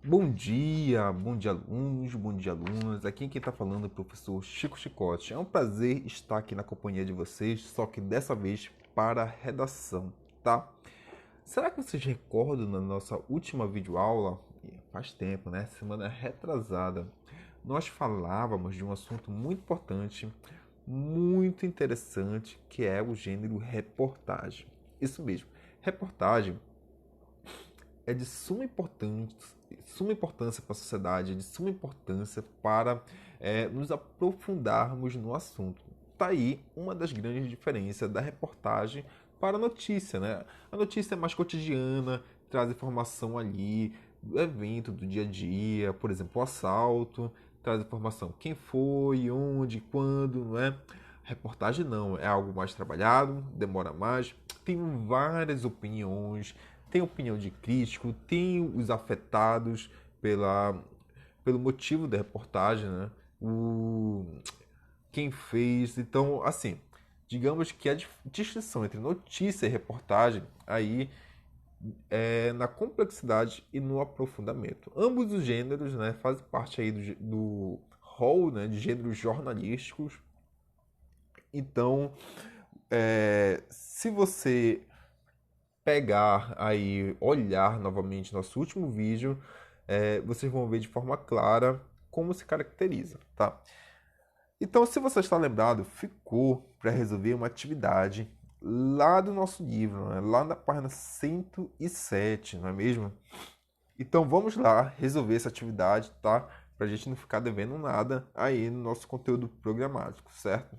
Bom dia alunos, bom dia alunas. Aqui quem está falando é o professor Chico Chicote. É um prazer estar aqui na companhia de vocês, só que dessa vez para a redação, tá? Será que vocês recordam na nossa última videoaula? Faz tempo, né? Semana retrasada. Nós falávamos de um assunto muito importante, muito interessante, que é o gênero reportagem. Isso mesmo. Reportagem é de suma importância para a sociedade, é de suma importância para nos aprofundarmos no assunto. Está aí uma das grandes diferenças da reportagem para a notícia, né? A notícia é mais cotidiana, traz informação ali do evento, do dia a dia, por exemplo, o assalto, traz informação quem foi, onde, quando, não é? Reportagem não, é algo mais trabalhado, demora mais, tem várias opiniões, tem opinião de crítico, tem os afetados pela, pelo motivo da reportagem, né? Quem fez. Então, assim, digamos que a distinção entre notícia e reportagem aí é na complexidade e no aprofundamento. Ambos os gêneros, né, fazem parte aí do rol, né, de gêneros jornalísticos. Então, se você pegar aí, olhar novamente nosso último vídeo, vocês vão ver de forma clara como se caracteriza, tá? Então, se você está lembrado, ficou para resolver uma atividade lá do nosso livro, né? Lá na página 107, não é mesmo? Então, vamos lá resolver essa atividade, tá? Para a gente não ficar devendo nada aí no nosso conteúdo programático, certo?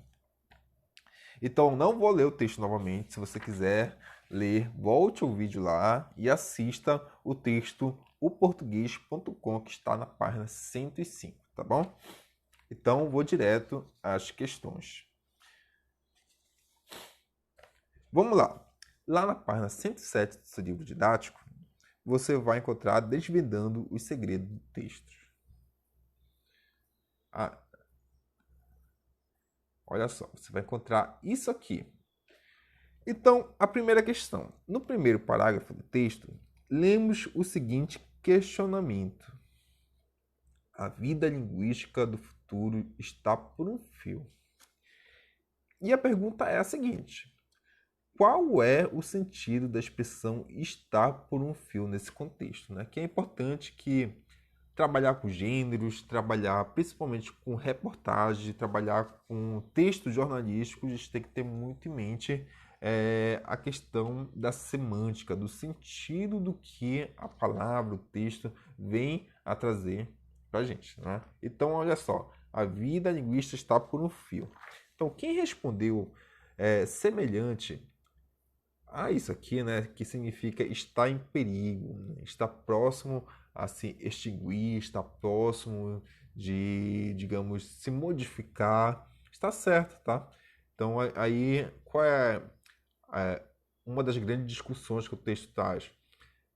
Então, não vou ler o texto novamente. Se você quiser ler, volte ao vídeo lá e assista o texto oportuguês.com que está na página 105, tá bom? Então, vou direto às questões. Vamos lá. Lá na página 107 do seu livro didático, você vai encontrar Desvendando os Segredos do Texto. Ah, olha só, você vai encontrar isso aqui. Então, a primeira questão. No primeiro parágrafo do texto, lemos o seguinte questionamento: a vida linguística do futuro está por um fio. E a pergunta é a seguinte: qual é o sentido da expressão estar por um fio nesse contexto? Né? Que é importante que trabalhar com gêneros, trabalhar principalmente com reportagem, trabalhar com textos jornalísticos, a gente tem que ter muito em mente a questão da semântica, do sentido do que a palavra, o texto vem a trazer para a gente. Né? Então, olha só, a vida linguística está por um fio. Então, quem respondeu semelhante a isso aqui, né, que significa estar em perigo, né? Estar próximo a se extinguir, estar próximo de, digamos, se modificar, está certo, tá? Então aí qual é uma das grandes discussões que o texto traz?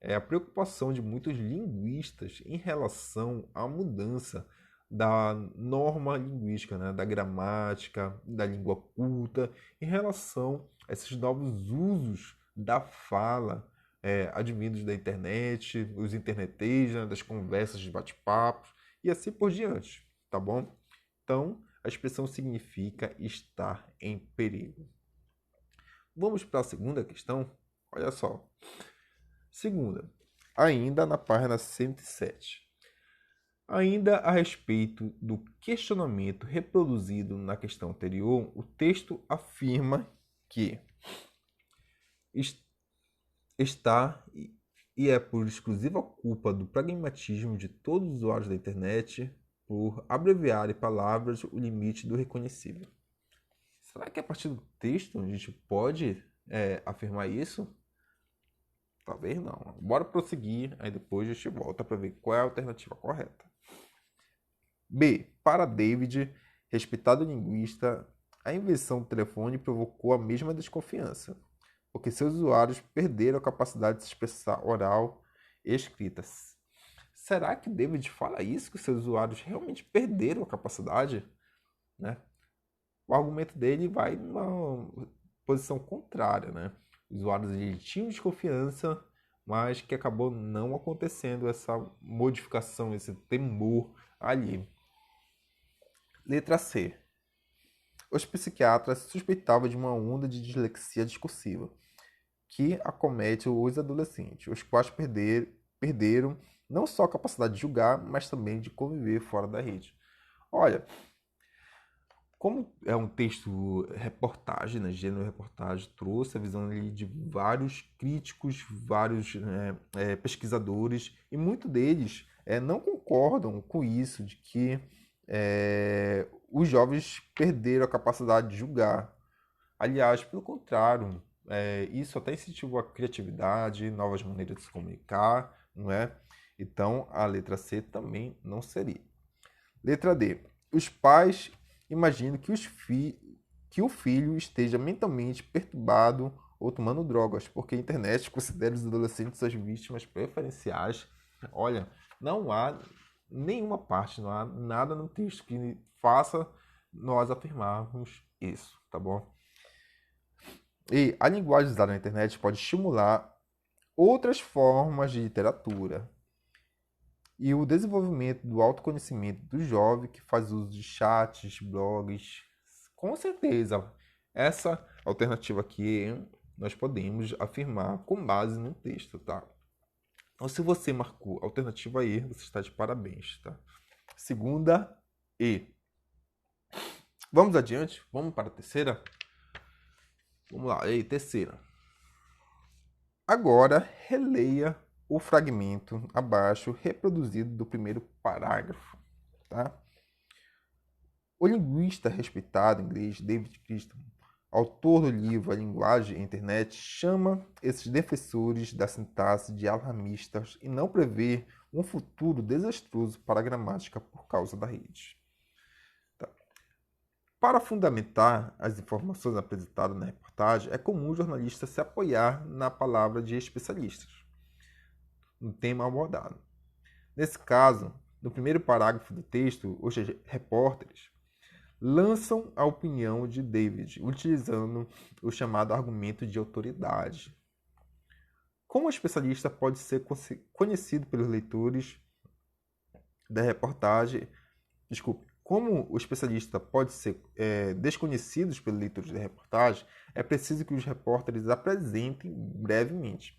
É a preocupação de muitos linguistas em relação à mudança da norma linguística, né? Da gramática, da língua culta, em relação a esses novos usos da fala advindos da internet, os internetês, né? Das conversas de bate-papos e assim por diante, tá bom? Então, a expressão significa estar em perigo. Vamos para a segunda questão? Olha só. Segunda, ainda na página 107. Ainda a respeito do questionamento reproduzido na questão anterior, o texto afirma que está e é por exclusiva culpa do pragmatismo de todos os usuários da internet por abreviar em palavras o limite do reconhecível. Será que a partir do texto a gente pode afirmar isso? Talvez não. Bora prosseguir, aí depois a gente volta para ver qual é a alternativa correta. B. Para David, respeitado linguista, a invenção do telefone provocou a mesma desconfiança, porque seus usuários perderam a capacidade de se expressar oral e escrita. Será que David fala isso, que seus usuários realmente perderam a capacidade? Né? O argumento dele vai numa posição contrária. Né? Os usuários tinham desconfiança, mas que acabou não acontecendo essa modificação, esse temor ali. Letra C. Os psiquiatras suspeitavam de uma onda de dislexia discursiva que acomete os adolescentes, os quais perderam não só a capacidade de julgar, mas também de conviver fora da rede. Olha, como é um texto reportagem, né, gênero reportagem, trouxe a visão ali de vários críticos, vários pesquisadores, e muitos deles não concordam com isso, de que os jovens perderam a capacidade de julgar. Aliás, pelo contrário, isso até incentivou a criatividade, novas maneiras de se comunicar, não é? Então, a letra C também não seria. Letra D. Os pais imaginam que o filho esteja mentalmente perturbado ou tomando drogas, porque a internet considera os adolescentes as vítimas preferenciais. Olha, não há nenhuma parte, não há nada no texto que faça nós afirmarmos isso, tá bom? E a linguagem usada na internet pode estimular outras formas de literatura e o desenvolvimento do autoconhecimento do jovem que faz uso de chats, blogs. Com certeza, essa alternativa aqui nós podemos afirmar com base no texto, tá? Então, se você marcou alternativa E, você está de parabéns, tá? Segunda E. Vamos adiante? Vamos para a terceira? Vamos lá, E, terceira. Agora, releia o fragmento abaixo reproduzido do primeiro parágrafo, tá? O linguista respeitado inglês David Christian, autor do livro A Linguagem e a Internet, chama esses defensores da sintaxe de alarmistas e não prevê um futuro desastroso para a gramática por causa da rede. Tá. Para fundamentar as informações apresentadas na reportagem, é comum o jornalista se apoiar na palavra de especialistas no tema abordado. Nesse caso, no primeiro parágrafo do texto, os repórteres lançam a opinião de David, utilizando o chamado argumento de autoridade. Como o especialista pode ser conhecido pelos leitores da reportagem, como o especialista pode ser desconhecido pelos leitores da reportagem, é preciso que os repórteres apresentem brevemente.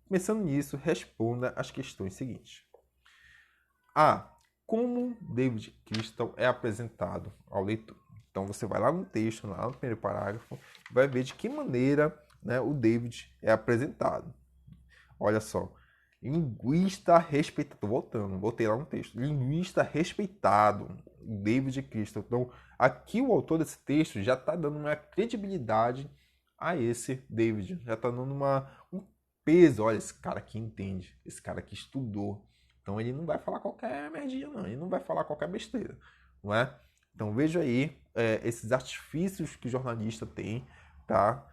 Pensando nisso, responda as questões seguintes. A. Como David Christian é apresentado ao leitor? Então você vai lá no texto, lá no primeiro parágrafo, vai ver de que maneira, né, o David é apresentado. Olha só. Linguista respeitado. Voltei lá no texto. Linguista respeitado. David Christian. Então, aqui o autor desse texto já está dando uma credibilidade a esse David. Já está dando um peso. Olha, esse cara aqui entende. Esse cara aqui estudou. Então ele não vai falar qualquer merdinha, não. Ele não vai falar qualquer besteira. Não é? Então veja aí esses artifícios que o jornalista tem para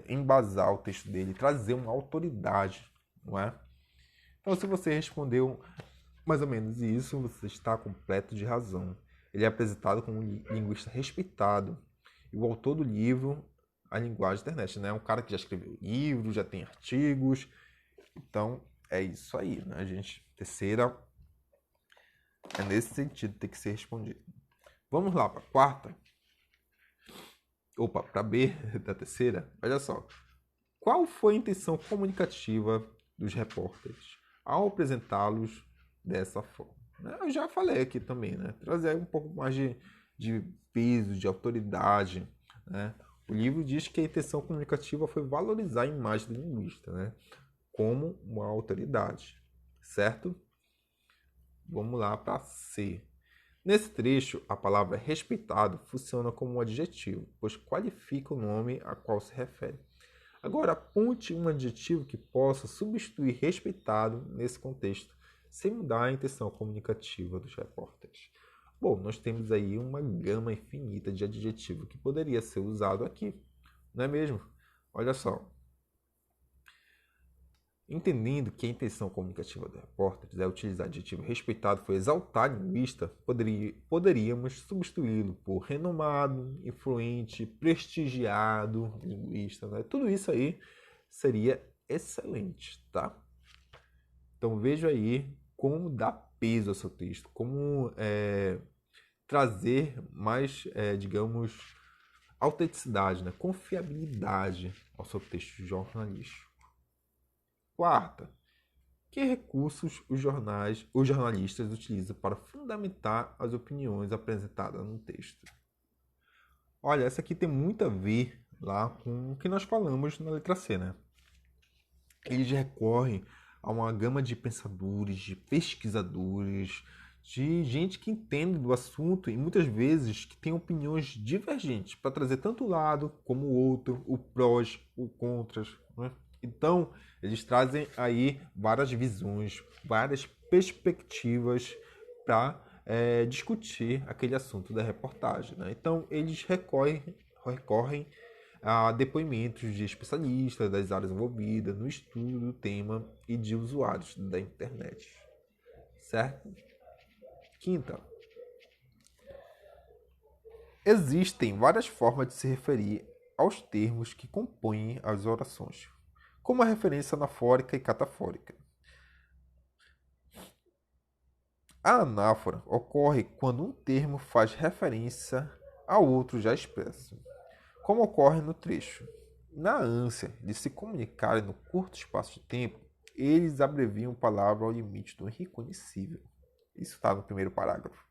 embasar o texto dele, trazer uma autoridade. Não é? Então se você respondeu mais ou menos isso, você está completo de razão. Ele é apresentado como um linguista respeitado. E o autor do livro, A Linguagem da Internet, né? É um cara que já escreveu livros, já tem artigos. Então, é isso aí, né, gente? Terceira é nesse sentido, tem que ser respondido. Vamos lá para a quarta. Opa, para B da terceira. Olha só. Qual foi a intenção comunicativa dos repórteres ao apresentá-los dessa forma? Eu já falei aqui também, né? Trazer um pouco mais de peso, de autoridade, né? O livro diz que a intenção comunicativa foi valorizar a imagem do linguista, né, como uma autoridade, certo? Vamos lá para C. Nesse trecho, a palavra respeitado funciona como um adjetivo, pois qualifica o nome a qual se refere. Agora, aponte um adjetivo que possa substituir respeitado nesse contexto, sem mudar a intenção comunicativa dos repórteres. Bom, nós temos aí uma gama infinita de adjetivo que poderia ser usado aqui, não é mesmo? Olha só. Entendendo que a intenção comunicativa dos repórteres é utilizar adjetivo respeitado foi exaltar linguista, poderíamos substituí-lo por renomado, influente, prestigiado linguista. Né? Tudo isso aí seria excelente, tá? Então veja aí como dar peso ao seu texto, como trazer mais, digamos, autenticidade, né? Confiabilidade ao seu texto jornalístico. Quarta, que recursos os jornalistas utilizam para fundamentar as opiniões apresentadas no texto? Olha, essa aqui tem muito a ver lá com o que nós falamos na letra C, né? Eles recorrem a uma gama de pensadores, de pesquisadores, de gente que entende do assunto e muitas vezes que tem opiniões divergentes para trazer tanto um lado como o outro, o prós, o contras, né? Então, eles trazem aí várias visões, várias perspectivas para discutir aquele assunto da reportagem, né? Então, eles recorrem a depoimentos de especialistas das áreas envolvidas no estudo do tema e de usuários da internet. Certo? Quinta, existem várias formas de se referir aos termos que compõem as orações, como a referência anafórica e catafórica. A anáfora ocorre quando um termo faz referência a outro já expresso, como ocorre no trecho. Na ânsia de se comunicarem no curto espaço de tempo, eles abreviam a palavra ao limite do irreconhecível. Isso está no primeiro parágrafo.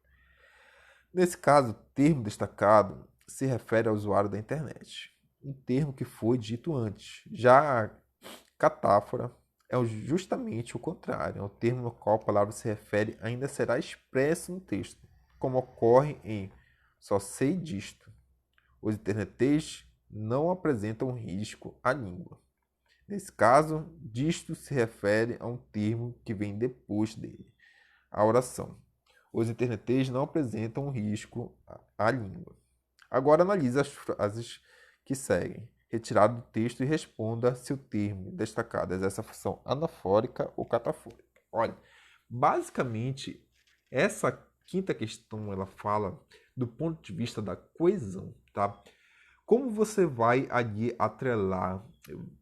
Nesse caso, o termo destacado se refere ao usuário da internet, um termo que foi dito antes. Já a catáfora é justamente o contrário, é o termo no qual a palavra se refere ainda será expresso no texto, como ocorre em só sei disto. Os internetes não apresentam risco à língua. Nesse caso, disto se refere a um termo que vem depois dele, a oração. Os internetes não apresentam risco à língua. Agora analise as frases que seguem. Retirado do texto e responda se o termo destacado exerce a função anafórica ou catafórica. Olha, basicamente, essa quinta questão ela fala do ponto de vista da coesão, tá? Como você vai ali atrelar,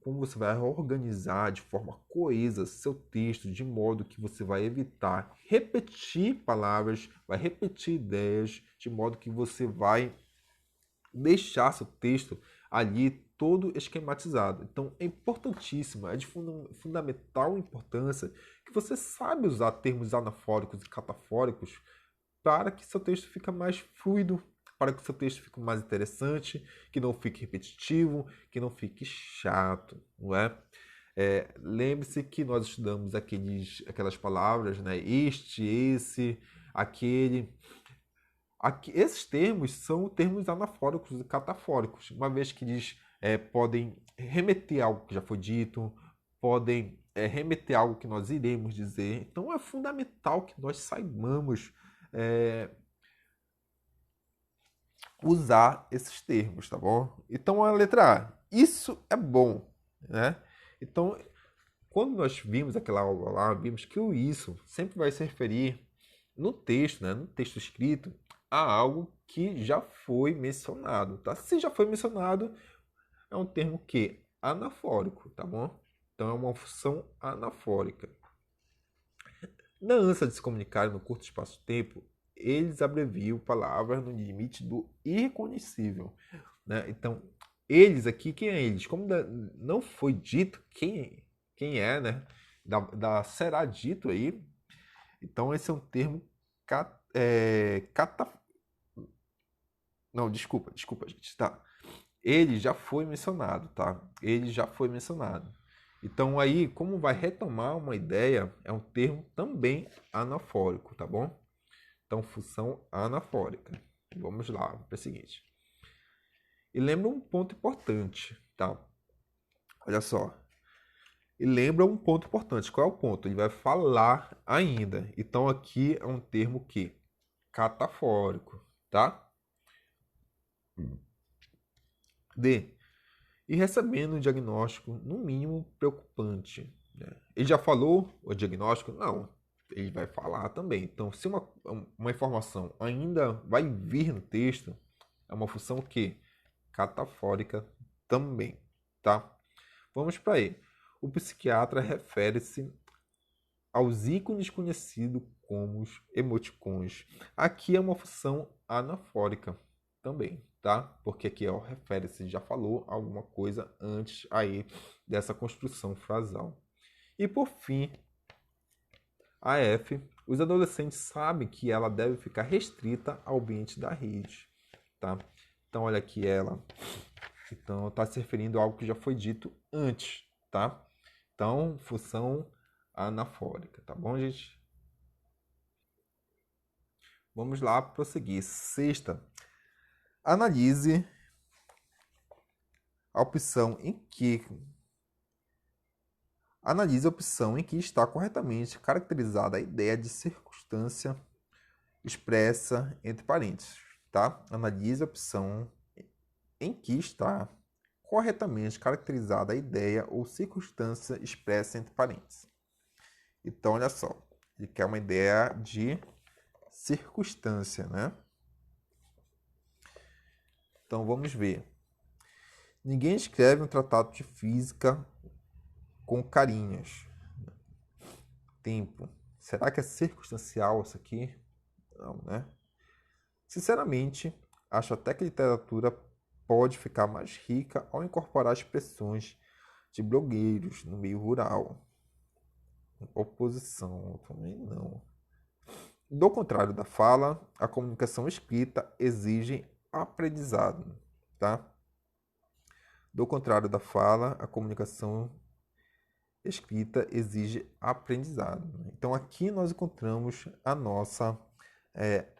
como você vai organizar de forma coesa seu texto, de modo que você vai evitar repetir palavras, vai repetir ideias, de modo que você vai deixar seu texto ali todo esquematizado. Então é importantíssimo, é de fundamental importância que você saiba usar termos anafóricos e catafóricos para que seu texto fique mais fluido, para que seu texto fique mais interessante, que não fique repetitivo, que não fique chato, não é? Lembre-se que nós estudamos aquelas palavras, né? Este, esse, aquele. Esses termos são termos anafóricos e catafóricos, uma vez que eles podem remeter a algo que já foi dito, podem remeter a algo que nós iremos dizer. Então é fundamental que nós saibamos usar esses termos, tá bom? Então a letra A, isso é bom, né? Então, quando nós vimos aquela aula lá, vimos que o isso sempre vai se referir no texto, né? No texto escrito, a algo que já foi mencionado, tá? Se já foi mencionado, é um termo que anafórico, tá bom? Então é uma função anafórica. Na ânsia de se comunicar no curto espaço de tempo, eles abreviam palavras no limite do irreconhecível, né? Então, eles aqui, quem é eles? Como não foi dito quem é, né? Será dito aí. Então, esse é um termo não, desculpa, gente, tá? Ele já foi mencionado, tá? Ele já foi mencionado. Então aí, como vai retomar uma ideia, é um termo também anafórico, tá bom? Então, função anafórica. Vamos lá, para o seguinte. E lembra um ponto importante, tá? Olha só. E lembra um ponto importante. Qual é o ponto? Ele vai falar ainda. Então, aqui é um termo que? Catafórico, tá? D. E recebendo um diagnóstico, no mínimo, preocupante. Né? Ele já falou o diagnóstico? Não. Ele vai falar também. Então, se uma informação ainda vai vir no texto, é uma função que? Catafórica também, tá? Vamos para aí. O psiquiatra refere-se aos ícones conhecidos como os emoticons. Aqui é uma função anafórica também, tá? Porque aqui ó, refere-se, já falou alguma coisa antes aí dessa construção frasal. E por fim, a F, os adolescentes sabem que ela deve ficar restrita ao ambiente da rede, tá? Então olha aqui ela, então está se referindo a algo que já foi dito antes, tá? Então, função anafórica, tá bom, gente? Vamos lá prosseguir. Sexta, analise a opção em que está corretamente caracterizada a ideia de circunstância expressa entre parênteses, tá? Analise a opção em que está corretamente caracterizada a ideia ou circunstância expressa entre parênteses. Então, olha só, ele quer uma ideia de circunstância, né? Então, vamos ver. Ninguém escreve um tratado de física com carinhas. Tempo. Será que é circunstancial isso aqui? Não, né? Sinceramente, acho até que a literatura pode ficar mais rica ao incorporar expressões de blogueiros no meio rural. Oposição, também não. Do contrário da fala, a comunicação escrita exige aprendizado, tá? Do contrário da fala, a comunicação escrita exige aprendizado. Então aqui nós encontramos a nossa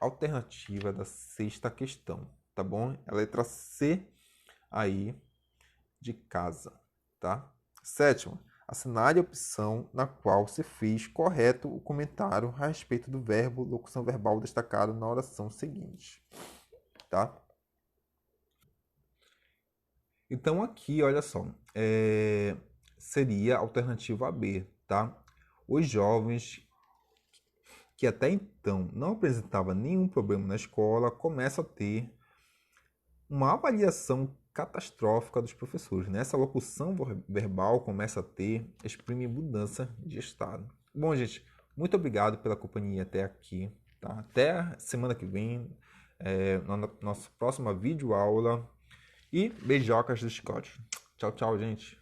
alternativa da sexta questão, tá bom? A letra C aí de casa, tá? Sétima, assinale a opção na qual se fez correto o comentário a respeito do verbo locução verbal destacado na oração seguinte, tá? Então aqui, olha só, seria a alternativa B, tá? Os jovens que até então não apresentavam nenhum problema na escola começam a ter uma avaliação catastrófica dos professores, né? Essa locução verbal começa a exprime mudança de estado. Bom, gente, muito obrigado pela companhia até aqui, tá? Até semana que vem, na nossa próxima videoaula. E beijocas do Scott. Tchau, tchau, gente.